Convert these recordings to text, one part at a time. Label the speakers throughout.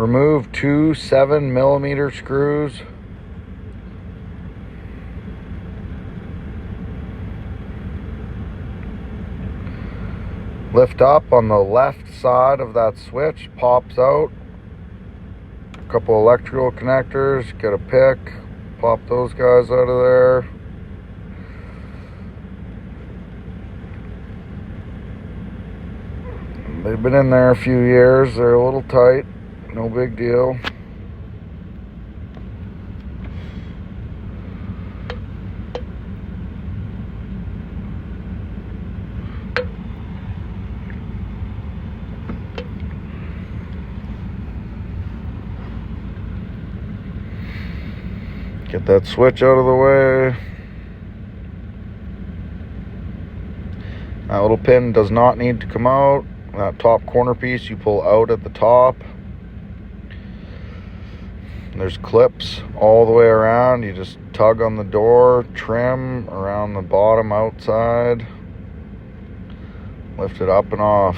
Speaker 1: Remove two 7mm screws. Lift up on the left side of that switch, pops out. A couple electrical connectors, get a pick, pop those guys out of there. They've been in there a few years, they're a little tight, no big deal. Get that switch out of the way. That little pin does not need to come out. That top corner piece you pull out at the top. There's clips all the way around. You just tug on the door, trim around the bottom outside, lift it up and off.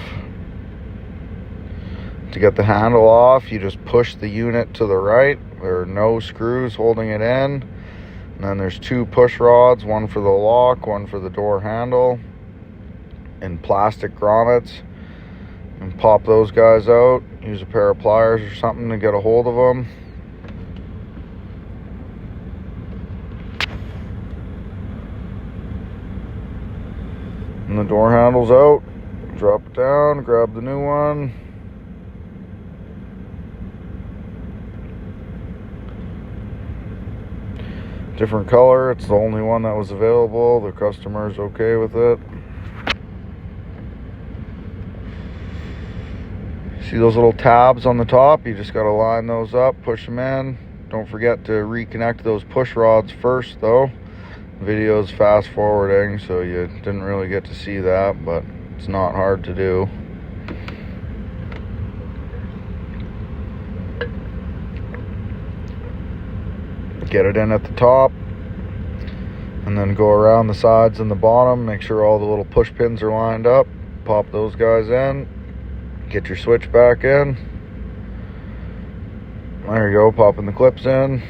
Speaker 1: To get the handle off, you just push the unit to the right. There are no screws holding it in. And then there's two push rods, one for the lock, one for the door handle, and plastic grommets. And pop those guys out. Use a pair of pliers or something to get a hold of them. And the door handle's out. Drop it down, grab the new one. Different color, it's the only one that was available. The customer's okay with it. See those little tabs on the top? You just got to line those up, push them in. Don't forget to reconnect those push rods first though. The video's fast forwarding, so you didn't really get to see that, but it's not hard to do. Get it in at the top, and then go around the sides and the bottom. Make sure all the little push pins are lined up. Pop those guys in. Get your switch back in. There you go, popping the clips in.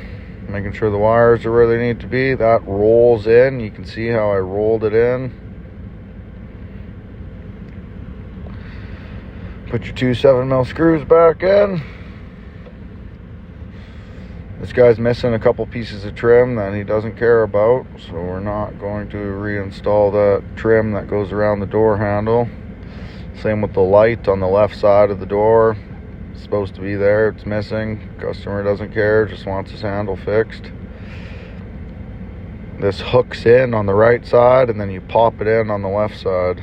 Speaker 1: Making sure the wires are where they need to be. That rolls in. You can see how I rolled it in. Put your two 7mm screws back in. This guy's missing a couple pieces of trim that he doesn't care about, so we're not going to reinstall that trim that goes around the door handle. Same with the light on the left side of the door. It's supposed to be there, it's missing. Customer doesn't care, just wants his handle fixed. This hooks in on the right side, and then you pop it in on the left side.